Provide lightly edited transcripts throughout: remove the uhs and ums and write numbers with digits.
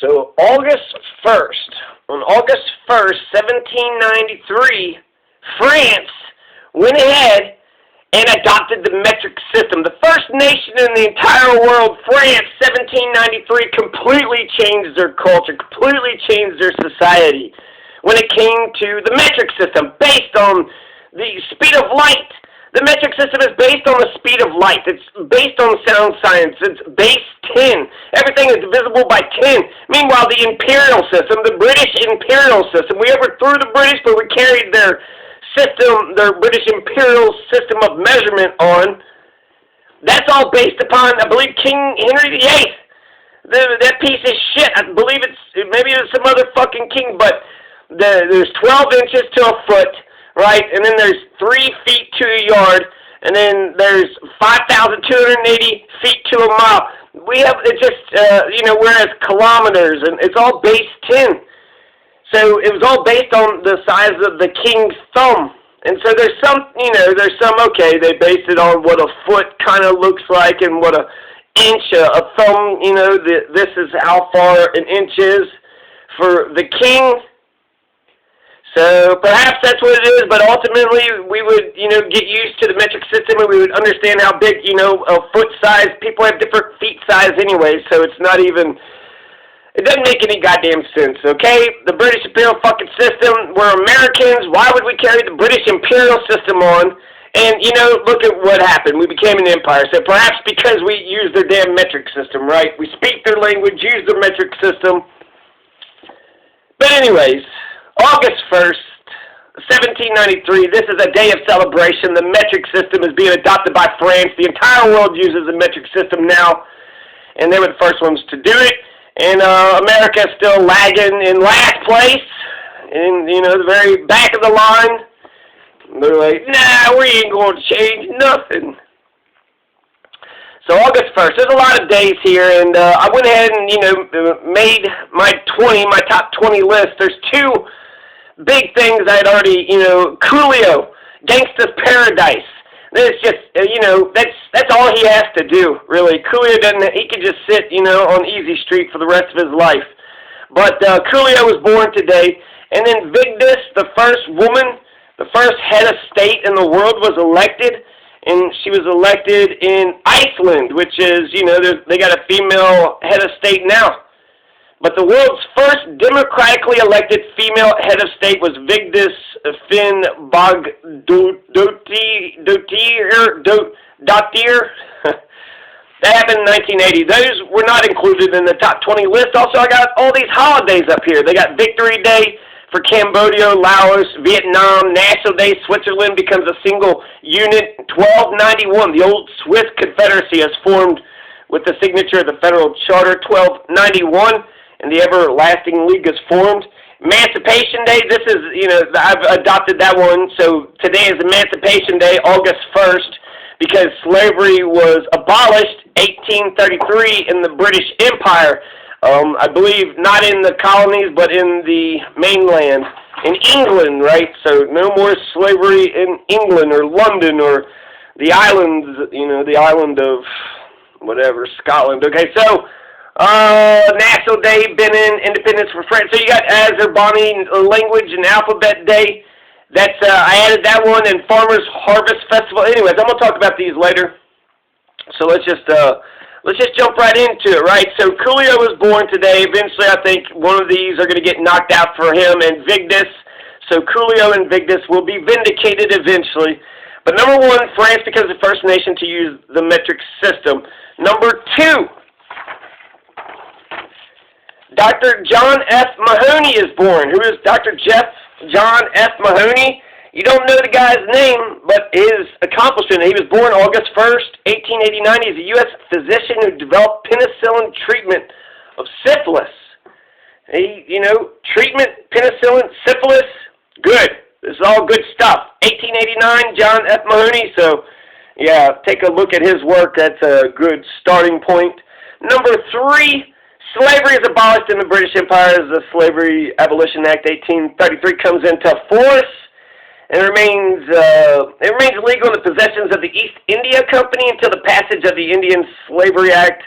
So on August 1st, 1793, France went ahead and adopted the metric system. The first nation in the entire world, France, 1793, completely changed their culture, completely changed their society when it came to the metric system, based on the speed of light. The metric system is based on the speed of light. It's based on sound science. It's base 10. Everything is divisible by 10. Meanwhile, the imperial system, the British imperial system, we overthrew the British, but we carried their system, their British imperial system of measurement on. That's all based upon, I believe, King Henry VIII. That piece of shit. I believe maybe it was some other fucking king, but there's 12 inches to a foot. Right, and then there's 3 feet to a yard, and then there's 5,280 feet to a mile. We have, it just, whereas kilometers, and it's all base 10. So it was all based on the size of the king's thumb. And so there's some, okay, they based it on what a foot kind of looks like and what a inch, a thumb, this is how far an inch is for the king. So perhaps that's what it is, but ultimately we would, get used to the metric system, and we would understand how big, a foot size. People have different feet size anyway, so it's not even, it doesn't make any goddamn sense, okay? The British imperial fucking system, we're Americans. Why would we carry the British imperial system on? And, look at what happened. We became an empire. So perhaps because we use their damn metric system, right? We speak their language, use their metric system. But anyways, August 1st, 1793, this is a day of celebration. The metric system is being adopted by France. The entire world uses the metric system now, and they were the first ones to do it. And America is still lagging in last place, in, the very back of the line. They're like, nah, we ain't going to change nothing. So August 1st, there's a lot of days here, and I went ahead and, made my top 20 list. There's 2 big things I had already, Coolio, Gangsta's Paradise. It's just, that's all he has to do, really. Coolio he could just sit, on Easy Street for the rest of his life. But Coolio was born today, and then Vigdis, the first woman, the first head of state in the world, was elected, and she was elected in Iceland, which is, they got a female head of state now. But the world's first democratically elected female head of state was Vigdis Finnbogadóttir. That happened in 1980. Those were not included in the top 20 list. Also, I got all these holidays up here. They got Victory Day for Cambodia, Laos, Vietnam, National Day, Switzerland becomes a single unit. 1291, the old Swiss Confederacy has formed with the signature of the Federal Charter. 1291. And the Everlasting League is formed. Emancipation Day, this is, I've adopted that one. So today is Emancipation Day, August 1st, because slavery was abolished 1833 in the British Empire. I believe not in the colonies, but in the mainland, in England, right? So no more slavery in England or London or the islands, the island of whatever, Scotland. Okay, so National Day, Benin, Independence for France. So you got Azerbaijani language and alphabet day. That's I added that one, and Farmers Harvest Festival. Anyways, I'm gonna talk about these later. So let's just jump right into it, right? So Coolio was born today. Eventually, I think one of these are gonna get knocked out for him and Vigdis. So Coolio and Vigdis will be vindicated eventually. But number 1, France becomes the first nation to use the metric system. Number 2. Dr. John F. Mahoney is born. Who is Dr. John F. Mahoney? You don't know the guy's name, but his accomplishment. He was born August 1st, 1889. He's a U.S. physician who developed penicillin treatment of syphilis. Treatment, penicillin, syphilis, good. This is all good stuff. 1889, John F. Mahoney. So, yeah, take a look at his work. That's a good starting point. Number 3. Slavery is abolished in the British Empire as the Slavery Abolition Act 1833 comes into force, and remains legal in the possessions of the East India Company until the passage of the Indian Slavery Act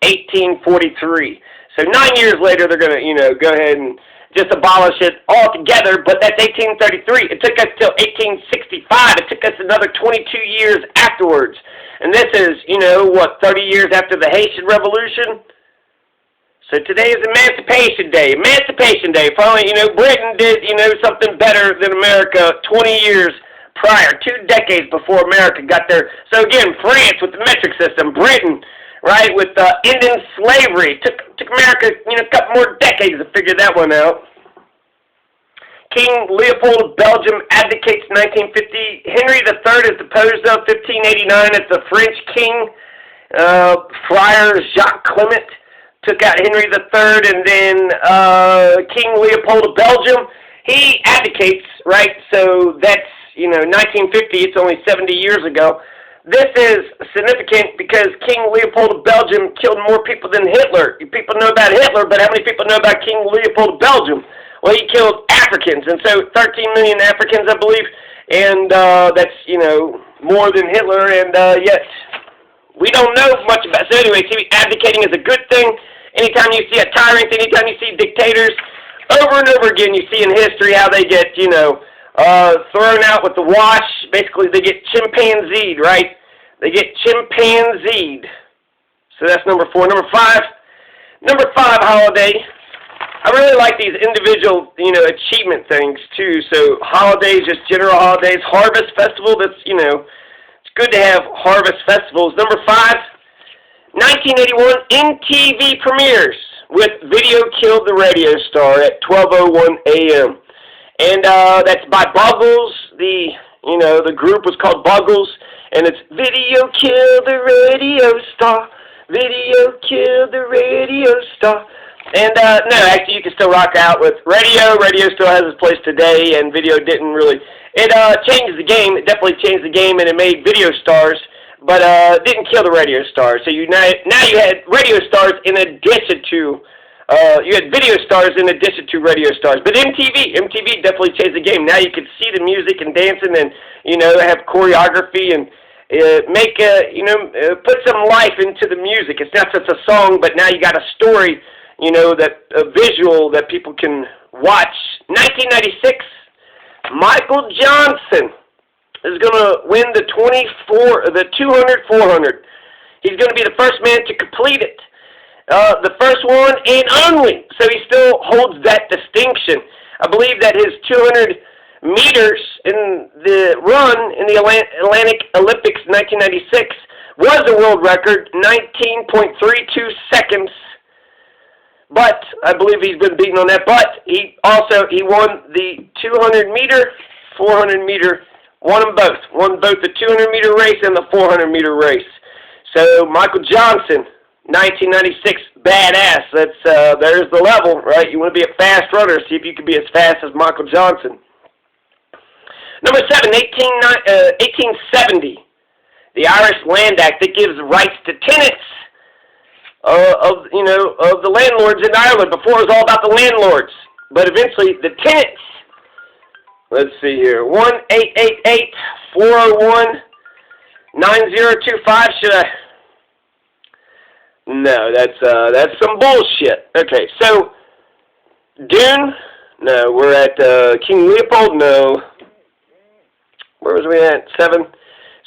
1843. So 9 years later, they're going to, go ahead and just abolish it altogether, but that's 1833. It took us till 1865. It took us another 22 years afterwards. And this is, 30 years after the Haitian Revolution? So today is Emancipation Day. Emancipation Day. Finally, Britain did, something better than America 20 years prior, 2 decades before America got there. So again, France with the metric system, Britain, right, with Indian slavery. Took America, a couple more decades to figure that one out. King Leopold of Belgium abdicates 1950. Henry III is deposed of 1589 as the French king. Friar Jacques Clement took out Henry III, and then King Leopold of Belgium, he abdicates, right? So that's, 1950, it's only 70 years ago. This is significant because King Leopold of Belgium killed more people than Hitler. People know about Hitler, but how many people know about King Leopold of Belgium? Well, he killed Africans, and so 13 million Africans, I believe, and that's, more than Hitler, and yet we don't know much about it. So anyway, see, abdicating is a good thing. Anytime you see a tyrant, anytime you see dictators, over and over again you see in history how they get, thrown out with the wash. Basically, they get chimpanzeed, right? They get chimpanzeed. So that's number 4. Number 5, holiday. I really like these individual, achievement things, too. So holidays, just general holidays. Harvest Festival, that's, it's good to have harvest festivals. Number 5, 1981, MTV premieres with Video Killed the Radio Star at 12:01 a.m. And that's by Buggles. The group was called Buggles, and it's Video Killed the Radio Star. Video Killed the Radio Star. And no, actually, you can still rock out with radio. Radio still has its place today, and video didn't really. It changed the game. It definitely changed the game, and it made video stars. But didn't kill the radio stars. So now you had radio stars in addition to you had video stars in addition to radio stars. But MTV definitely changed the game. Now you could see the music and dancing, and have choreography and make put some life into the music. It's not just a song, but now you got a story. That a visual that people can watch. 1996, Michael Johnson is going to win the 200-400. He's going to be the first man to complete it. The first one and only. So he still holds that distinction. I believe that his 200 meters in the run in the Atlantic Olympics 1996 was a world record, 19.32 seconds. But I believe he's been beaten on that. But he won the 200-meter, 400-meter. Won them both. Won both the 200-meter race and the 400-meter race. So Michael Johnson, 1996, badass. That's there's the level, right? You want to be a fast runner. See if you can be as fast as Michael Johnson. Number 7, 1870, the Irish Land Act that gives rights to tenants of the landlords in Ireland. Before it was all about the landlords, but eventually the tenants. Let's see here. 1-888-401-9025. Should I? No, that's some bullshit. Okay, so Dune. No, we're at King Leopold. No. Where was we at? 7.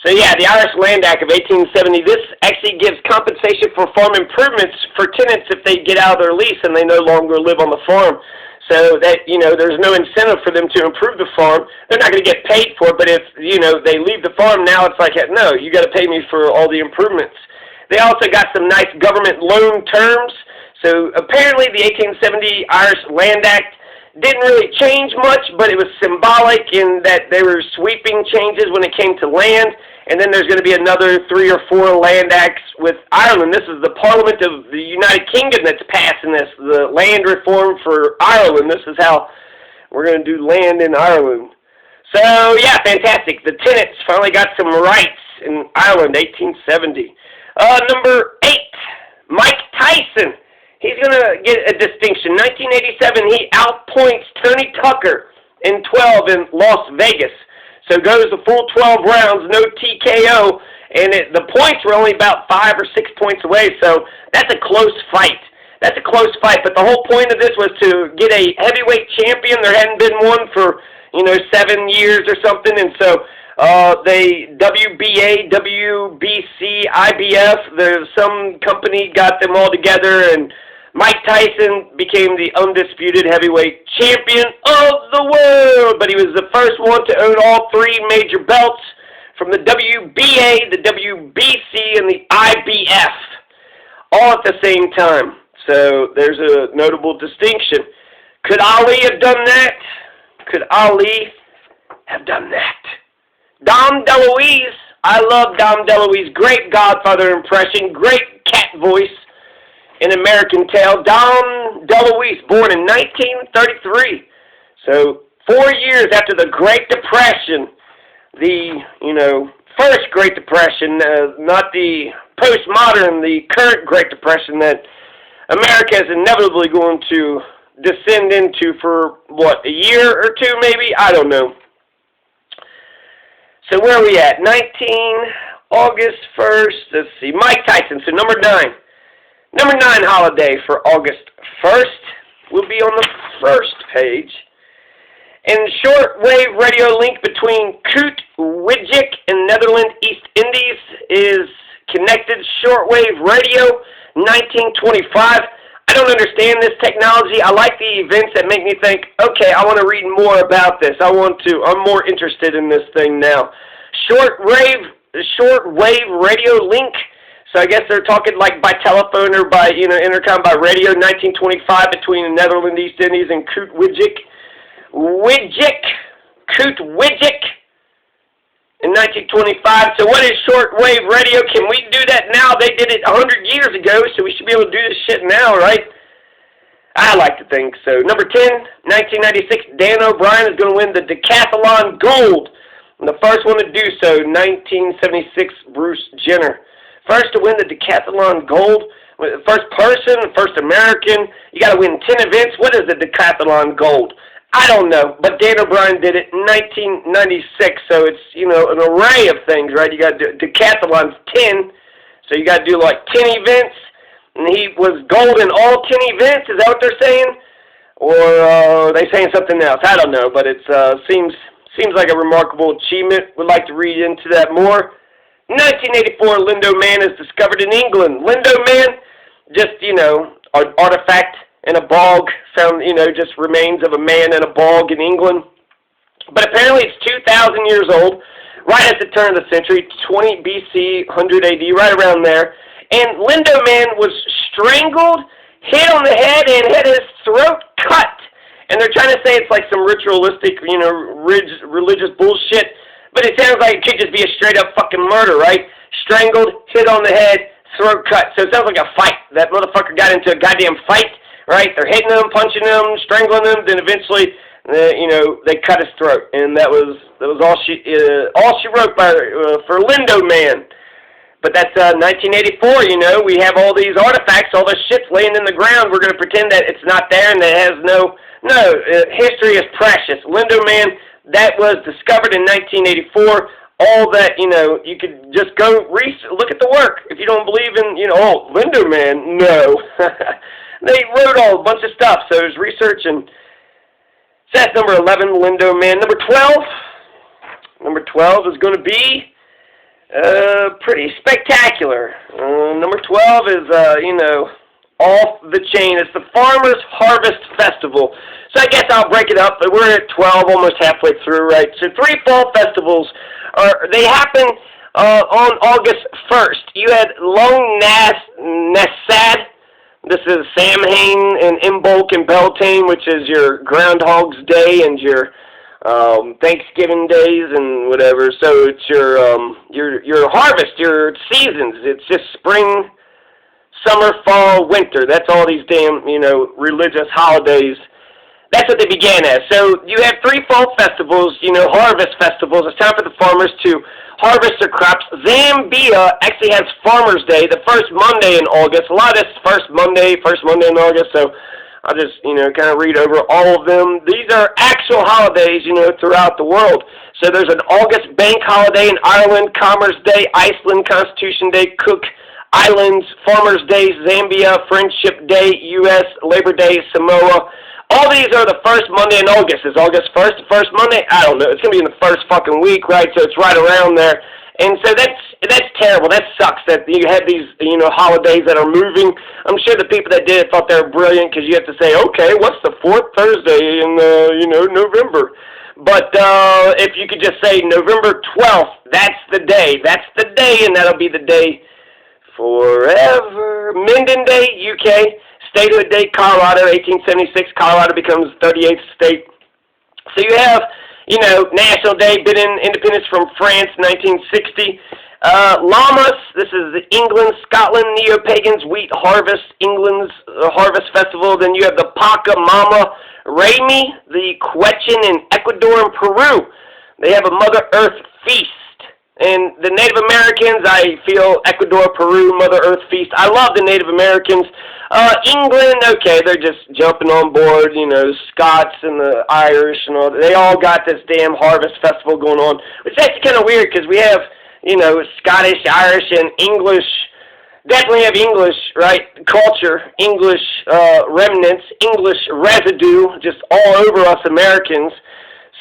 So yeah, the Irish Land Act of 1870. This actually gives compensation for farm improvements for tenants if they get out of their lease and they no longer live on the farm. So that, there's no incentive for them to improve the farm. They're not going to get paid for it, but if, they leave the farm, now it's like, no, you got to pay me for all the improvements. They also got some nice government loan terms. So apparently the 1870 Irish Land Act didn't really change much, but it was symbolic in that there were sweeping changes when it came to land. And then there's going to be another 3 or 4 land acts with Ireland. This is the Parliament of the United Kingdom that's passing this, the land reform for Ireland. This is how we're going to do land in Ireland. So, yeah, fantastic. The tenants finally got some rights in Ireland, 1870. Number 8, Mike Tyson. He's going to get a distinction. 1987, he outpoints Tony Tucker in 12 in Las Vegas. So goes the full 12 rounds, no TKO, and the points were only about 5 or 6 points away, so that's a close fight. That's a close fight, but the whole point of this was to get a heavyweight champion. There hadn't been one for, 7 years or something, and so they, WBA, WBC, IBF, there's some company got them all together, and Mike Tyson became the undisputed heavyweight champion of the world, but he was the first one to own all 3 major belts from the WBA, the WBC, and the IBF, all at the same time. So there's a notable distinction. Could Ali have done that? Could Ali have done that? Dom DeLuise. I love Dom DeLuise. Great Godfather impression. Great cat voice in American Tail. Dom DeLuise, born in 1933. So 4 years after the Great Depression, the, first Great Depression, not the postmodern, the current Great Depression that America is inevitably going to descend into for, what, a year or two maybe? I don't know. So where are we at? August 1st. Let's see. Mike Tyson. So number 9. Number 9 holiday for August 1st will be on the first page. And shortwave radio link between Kootwijik and Netherlands East Indies is connected. Shortwave radio, 1925. I don't understand this technology. I like the events that make me think, okay, I want to read more about this. I'm more interested in this thing now. Shortwave radio link. So I guess they're talking like by telephone or by, intercom by radio, 1925 between the Netherlands East Indies and Kootwijik. Kootwijik in 1925. So what is shortwave radio? Can we do that now? They did it 100 years ago, so we should be able to do this shit now, right? I like to think so. Number 10, 1996, Dan O'Brien is going to win the decathlon gold. And the first one to do so, 1976, Bruce Jenner. First to win the decathlon gold. First person, first American. You got to win 10 events. What is the decathlon gold? I don't know, but Dan O'Brien did it in 1996, so it's, an array of things, right? You got to do decathlon's 10, so you got to do like 10 events, and he was gold in all 10 events. Is that what they're saying? Or are they saying something else? I don't know, but it seems like a remarkable achievement. Would like to read into that more. 1984, Lindo Man is discovered in England. Lindo Man, just, an artifact in a bog, found, just remains of a man in a bog in England. But apparently it's 2,000 years old, right at the turn of the century, 20 BC, 100 AD, right around there. And Lindo Man was strangled, hit on the head, and had his throat cut. And they're trying to say it's like some ritualistic, religious bullshit. But it sounds like it could just be a straight-up fucking murder, right? Strangled, hit on the head, throat cut. So it sounds like a fight. That motherfucker got into a goddamn fight. Right, they're hitting him, punching him, strangling him. Then eventually, they cut his throat, and that was all she wrote for Lindo Man. But that's 1984. We have all these artifacts, all this shit's laying in the ground. We're gonna pretend that it's not there and that it has no. History is precious. Lindo Man, that was discovered in 1984. All that you could just go look at the work. If you don't believe in Lindo Man, no. They wrote a bunch of stuff, so there's research, and so that's number 11, Lindo Man. Number 12 is going to be pretty spectacular. Number 12 is, off the chain. It's the Farmers Harvest Festival. So I guess I'll break it up. We're at 12, almost halfway through, right? So 3 fall festivals, they happen on August 1st. You had Long Nassad. This is Samhain and Imbolc and Beltane, which is your Groundhog's Day and your Thanksgiving days and whatever. So it's your harvest, your seasons. It's just spring, summer, fall, winter. That's all these damn, religious holidays. That's what they began as. So you have 3 fall festivals, harvest festivals. It's time for the farmers to harvest their crops. Zambia actually has Farmers Day, the first Monday in August. A lot of this first Monday in August, so I'll just, kind of read over all of them. These are actual holidays, throughout the world. So there's an August bank holiday in Ireland, Commerce Day, Iceland, Constitution Day, Cook Islands, Farmers' Day, Zambia, Friendship Day, U.S., Labor Day, Samoa. All these are the first Monday in August. Is August 1st the first Monday? I don't know. It's going to be in the first fucking week, right? So it's right around there. And so that's terrible. That sucks that you have these, holidays that are moving. I'm sure the people that did it thought they were brilliant because you have to say, okay, what's the fourth Thursday in, November? But if you could just say November 12th, that's the day. That's the day, and that'll be the day forever. Minden Day, UK. Statehood Day, Colorado, 1876. Colorado becomes 38th state. So you have, National Day, Benin independence from France, 1960. Lammas, this is the England, Scotland, Neo-Pagans, Wheat Harvest, England's Harvest Festival. Then you have the Pachamama Remi, the Quechan in Ecuador and Peru. They have a Mother Earth feast. And the Native Americans, I feel Ecuador, Peru, Mother Earth feast. I love the Native Americans. England, okay, they're just jumping on board, Scots and the Irish and all. They all got this damn harvest festival going on, which is actually kind of weird because we have, Scottish, Irish, and English. Definitely have English, right, culture, English remnants, English residue just all over us Americans.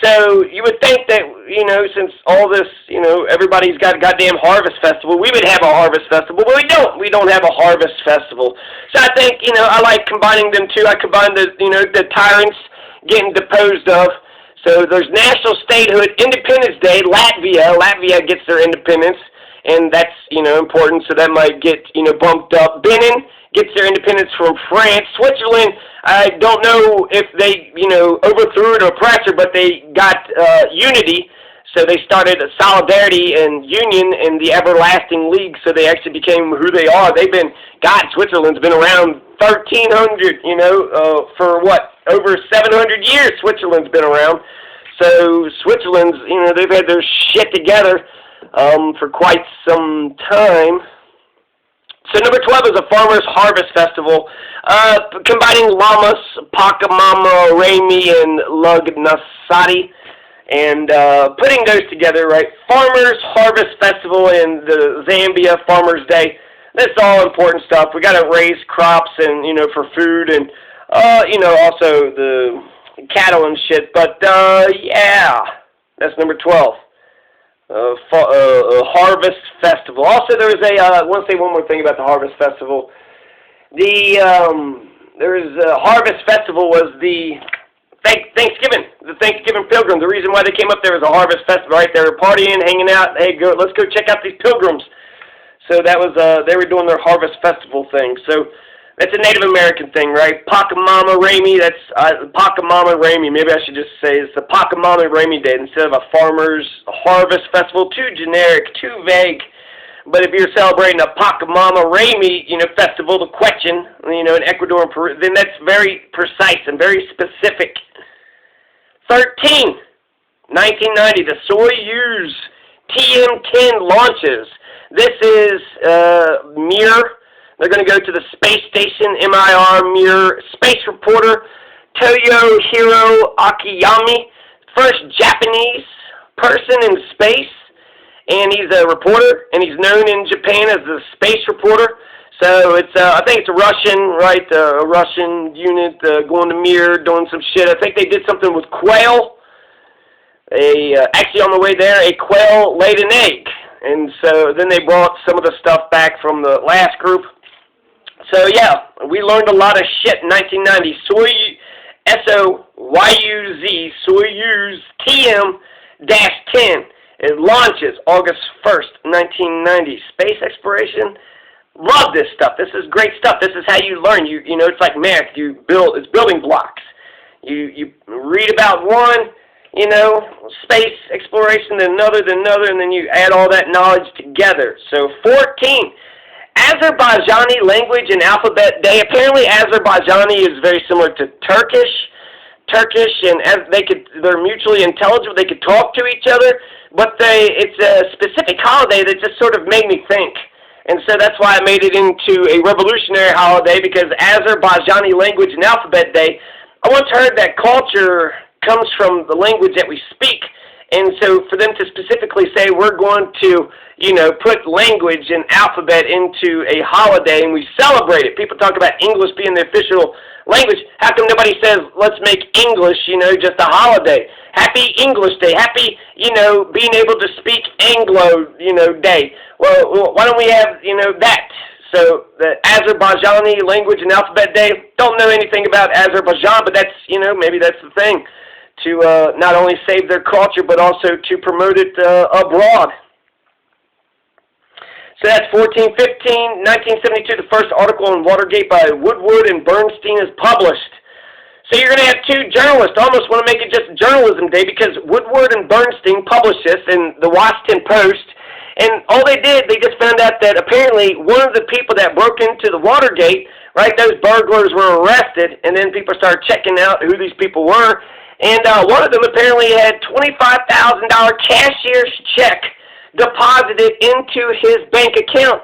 So you would think that, since all this, everybody's got a goddamn harvest festival, we would have a harvest festival, but we don't. We don't have a harvest festival. So I think, I like combining them two. I combine the tyrants getting deposed of. So there's National Statehood, Independence Day, Latvia. Latvia gets their independence, and that's, important, so that might get, bumped up. Benin gets their independence from France. Switzerland, I don't know if they, overthrew it or oppressor, but they got unity. So they started a solidarity and union in the everlasting league, so they actually became who they are. Switzerland's been around 1,300, for what, over 700 years Switzerland's been around. So Switzerland's, they've had their shit together for quite some time. So number 12 is a Farmers' Harvest Festival, combining Lammas, Pachamama, Remi, and Lugnasadi, and putting those together, right? Farmers' Harvest Festival and the Zambia Farmers' Day. That's all important stuff. We got to raise crops and, for food and, also the cattle and shit. But, yeah, that's number 12. Harvest Festival. Also, there was I want to say one more thing about the Harvest Festival. Harvest Festival was the Thanksgiving Pilgrim. The reason why they came up there was a Harvest Festival, right? They were partying, hanging out. Hey, let's go check out these pilgrims. So that was, they were doing their Harvest Festival thing. So that's a Native American thing, right? Pachamama Remi, that's Pachamama Remi. Maybe I should just say it's the Pachamama Remi Day instead of a Farmers Harvest Festival. Too generic, too vague. But if you're celebrating a Pachamama Remi, festival, the Quechan, in Ecuador and Peru, then that's very precise and very specific. 13, 1990, the Soyuz TM-10 launches. This is Mir. They're going to go to the space station, Mir. Space reporter Toyohiro Akiyami, first Japanese person in space, and he's a reporter, and he's known in Japan as the space reporter. So it's, I think it's a Russian, right? A Russian unit going to Mir, doing some shit. I think they did something with quail. Actually, on the way there, a quail laid an egg. And so then they brought some of the stuff back from the last group. So yeah, we learned a lot of shit in 1990. S-O-Y-U-Z, Soyuz TM-10. It launches August 1st, 1990. Space exploration. Love this stuff. This is great stuff. This is how you learn. It's like math. It's building blocks. You read about one, space exploration, then another, and then you add all that knowledge together. So 14, Azerbaijani language and alphabet day. Apparently Azerbaijani is very similar to Turkish, and they're mutually intelligible. They could talk to each other, but it's a specific holiday that just sort of made me think. And so that's why I made it into a revolutionary holiday, because Azerbaijani language and alphabet day, I once heard that culture comes from the language that we speak, And so for them to specifically say we're going to, put language and alphabet into a holiday and we celebrate it. People talk about English being the official language. How come nobody says let's make English, just a holiday? Happy English Day. Happy, being able to speak Anglo, day. Well, why don't we have, that? So the Azerbaijani language and alphabet day. Don't know anything about Azerbaijan, but that's, maybe that's the thing. To not only save their culture, but also to promote it abroad. So that's 1415, 1972, the first article on Watergate by Woodward and Bernstein is published. So you're going to have two journalists. I almost want to make it just Journalism Day because Woodward and Bernstein published this in the Washington Post. And all they did, they just found out that apparently one of the people that broke into the Watergate, right, those burglars were arrested, and then people started checking out who these people were. And one of them apparently had $25,000 cashier's check deposited into his bank account.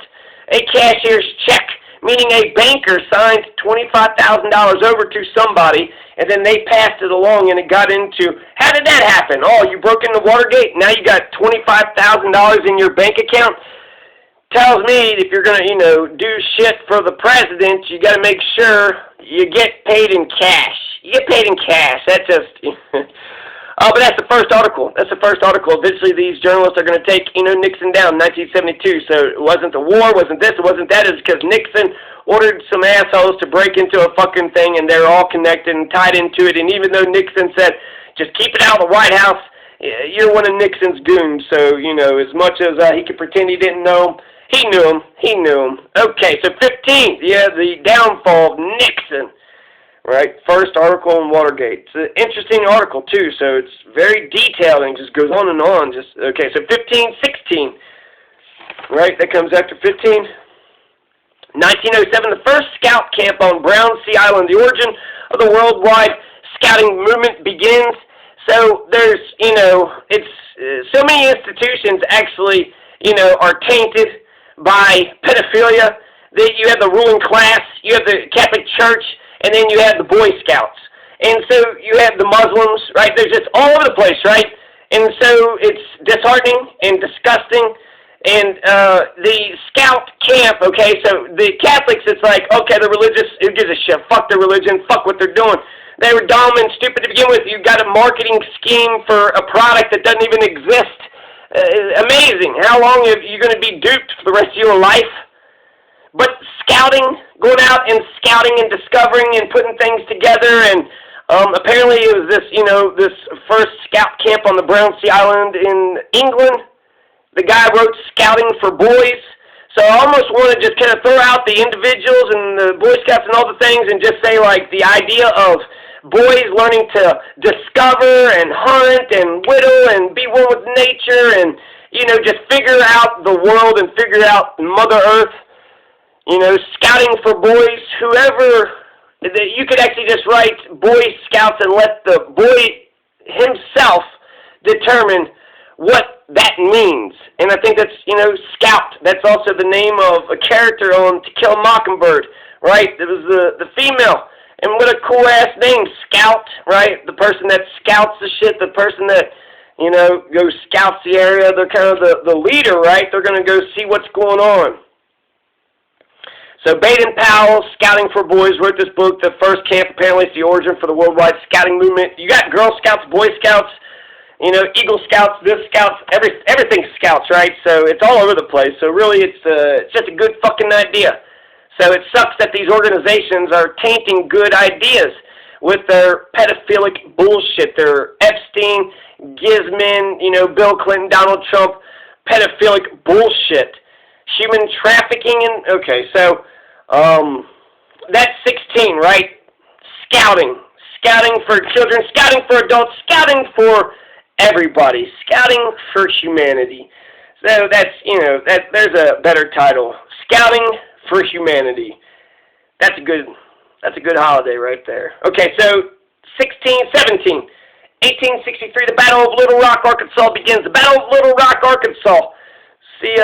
A cashier's check, meaning a banker signed $25,000 over to somebody, and then they passed it along, and it got into, how did that happen? Oh, you broke into Watergate, now you got $25,000 in your bank account? Tells me if you're going to, do shit for the president, you got to make sure you get paid in cash. You get paid in cash. That's just... but that's the first article. That's the first article. Eventually, these journalists are going to take, Nixon down in 1972. So it wasn't the war, wasn't this, it wasn't that. It's because Nixon ordered some assholes to break into a fucking thing, and they're all connected and tied into it. And even though Nixon said, just keep it out of the White House, you're one of Nixon's goons. So, as much as he could pretend he didn't know him, he knew him. He knew him. Okay, so 15th, the downfall of Nixon. Right, first article on Watergate. It's an interesting article, too, so it's very detailed and just goes on and on. Okay, so 15, 16, right, that comes after 15. 1907, the first scout camp on Brown Sea Island. The origin of the worldwide scouting movement begins. So there's, it's so many institutions actually, are tainted by pedophilia. You have the ruling class, you have the Catholic Church, and then you have the Boy Scouts. And so you have the Muslims, right? They're just all over the place, right? And so it's disheartening and disgusting. And the scout camp, okay, so the Catholics, it's like, okay, they're religious, who gives a shit? Fuck their religion, fuck what they're doing. They were dumb and stupid to begin with. You've got a marketing scheme for a product that doesn't even exist. Amazing. How long are you going to be duped for the rest of your life? But scouting, going out and scouting and discovering and putting things together, and apparently it was this, this first scout camp on the Brown Sea Island in England. The guy wrote Scouting for Boys. So I almost want to just kind of throw out the individuals and the Boy Scouts and all the things and just say, like, the idea of boys learning to discover and hunt and whittle and be one with nature and, just figure out the world and figure out Mother Earth. Scouting for boys, whoever, you could actually just write Boy Scouts and let the boy himself determine what that means. And I think that's, Scout. That's also the name of a character on To Kill a Mockingbird, right? It was the female. And what a cool-ass name, Scout, right? The person that scouts the shit, the person that, goes scouts the area. They're kind of the leader, right? They're going to go see what's going on. So Baden-Powell, Scouting for Boys, wrote this book. The first camp apparently is the origin for the worldwide scouting movement. You got Girl Scouts, Boy Scouts, Eagle Scouts, this Scouts, everything Scouts, right? So it's all over the place. So really it's just a good fucking idea. So it sucks that these organizations are tainting good ideas with their pedophilic bullshit. Their Epstein, Gizman, Bill Clinton, Donald Trump, pedophilic bullshit. Human trafficking and, okay, so... that's 16, right? Scouting. Scouting for children, scouting for adults, scouting for everybody. Scouting for humanity. So that's, there's a better title. Scouting for humanity. That's a good holiday right there. Okay, so 17, 1863, the Battle of Little Rock, Arkansas begins. The Battle of Little Rock, Arkansas. See,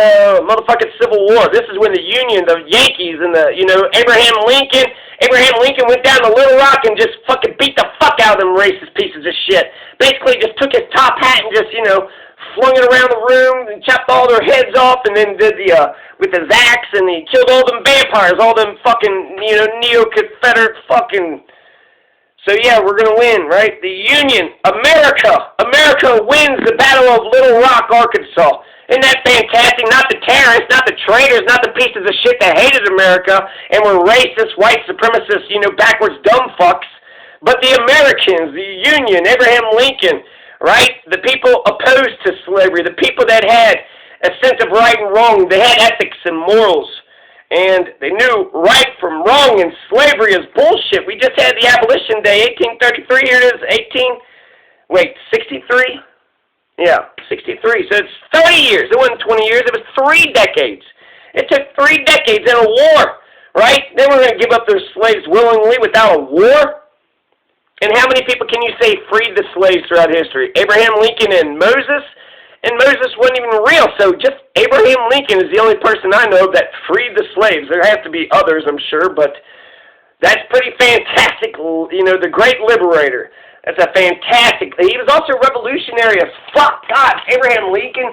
motherfucking Civil War. This is when the Union, the Yankees, and Abraham Lincoln went down to Little Rock and just fucking beat the fuck out of them racist pieces of shit. basically just took his top hat and just, flung it around the room and chopped all their heads off, and then did with his axe, and he killed all them vampires, all them fucking, neo-Confederate fucking... So yeah, we're gonna win, right? The Union, America wins the Battle of Little Rock, Arkansas. Isn't that fantastic? Not the terrorists, not the traitors, not the pieces of shit that hated America and were racist, white supremacists, backwards dumb fucks, but the Americans, the Union, Abraham Lincoln, right? The people opposed to slavery, the people that had a sense of right and wrong, they had ethics and morals. And they knew right from wrong, and slavery is bullshit. We just had the Abolition Day, 1833. Here it is, 63? Yeah, 63. So it's 30 years. It wasn't 20 years. It was 3 decades. It took 3 decades in a war, right? They were going to give up their slaves willingly without a war. And how many people can you say freed the slaves throughout history? Abraham Lincoln and Moses? And Moses wasn't even real, so just Abraham Lincoln is the only person I know that freed the slaves. There have to be others, I'm sure, but that's pretty fantastic, the great liberator. That's a fantastic... He was also revolutionary as fuck. God, Abraham Lincoln,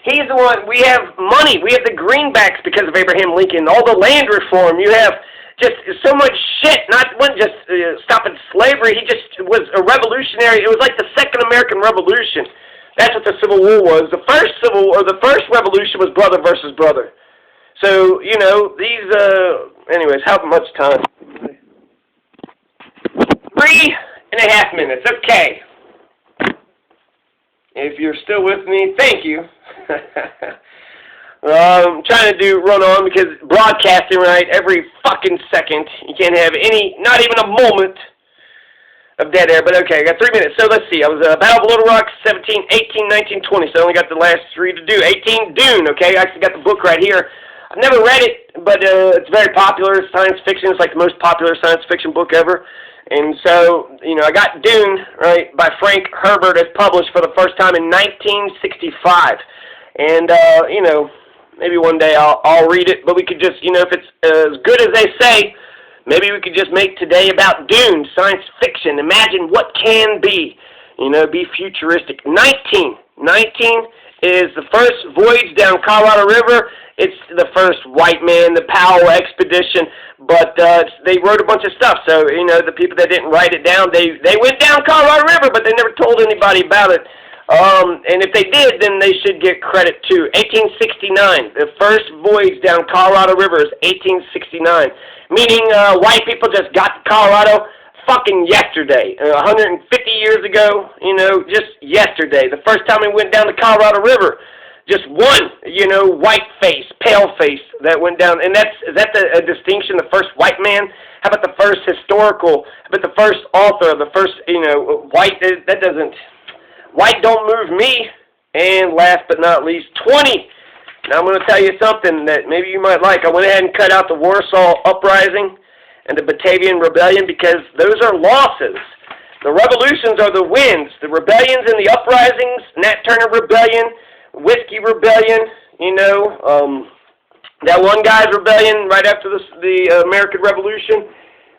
he's the one... We have money. We have the greenbacks because of Abraham Lincoln. All the land reform. You have just so much shit. Wasn't just stopping slavery. He just was a revolutionary. It was like the Second American Revolution. That's what the Civil War was. The first revolution was brother versus brother. So, anyways, how much time? 3.5 minutes. Okay. If you're still with me, thank you. I'm trying to run on because broadcasting, right, every fucking second. You can't have not even a moment of dead air, but okay, I got 3 minutes. So let's see. I was Battle of Little Rock, 17, 18, 19, 20. So I only got the last 3 to do. 18, Dune, okay? I actually got the book right here. I've never read it, but it's very popular. Science fiction. It's like the most popular science fiction book ever. And so, I got Dune, right, by Frank Herbert, as published for the first time in 1965. And, maybe one day I'll read it, but we could just, if it's as good as they say, maybe we could just make today about Dune, science fiction. Imagine what can be, be futuristic. 19 is the first voyage down Colorado River. It's the first white man, the Powell expedition, but they wrote a bunch of stuff. So, the people that didn't write it down, they went down Colorado River, but they never told anybody about it. And if they did, then they should get credit too. 1869, the first voyage down Colorado River is 1869. Meaning white people just got to Colorado fucking yesterday. 150 years ago, just yesterday. The first time we went down the Colorado River, just one, white face, pale face that went down. And is that a distinction, the first white man? How about the first historical? How about the first author, the first, white? That doesn't, white don't move me. And last but not least, 20. Now I'm going to tell you something that maybe you might like. I went ahead and cut out the Warsaw Uprising and the Batavian Rebellion because those are losses. The revolutions are the wins. The rebellions and the uprisings, Nat Turner Rebellion, Whiskey Rebellion, that one guy's rebellion right after the American Revolution,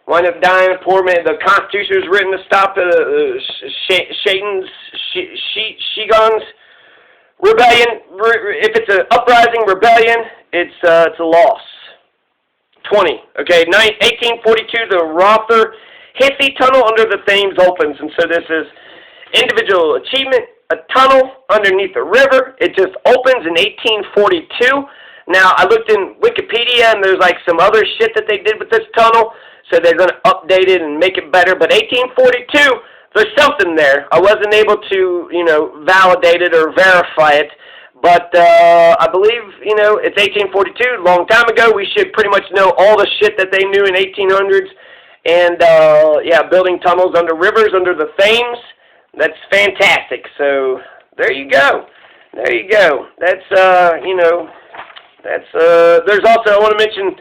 wound up dying. Poor man. The Constitution was written to stop Shigon's rebellion. If it's an uprising rebellion, it's a loss. 20. Okay, 1842, the Rother Hissey Tunnel under the Thames opens, and so this is individual achievement. A tunnel underneath a river. It just opens in 1842. Now, I looked in Wikipedia, and there's like some other shit that they did with this tunnel, so they're going to update it and make it better. But 1842, there's something there. I wasn't able to, validate it or verify it. But I believe, it's 1842, a long time ago. We should pretty much know all the shit that they knew in 1800s. And, building tunnels under rivers, under the Thames. That's fantastic. So, there you go. There you go. That's, there's also, I want to mention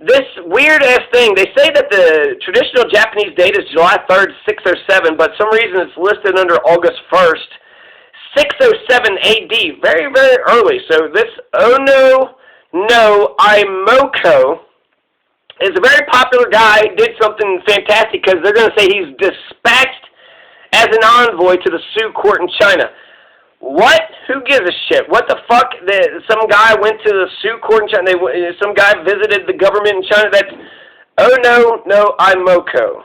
this weird-ass thing. They say that the traditional Japanese date is July 3rd, 6 or 7, but for some reason it's listed under August 1st. 607 AD, very, very early. So this Ono no Imoko is a very popular guy, did something fantastic, because they're going to say he's dispatched as an envoy to the Sioux court in China. What? Who gives a shit? What the fuck? Some guy went to the Sioux court in China. Some guy visited the government in China. That's, oh no, I'm Moko.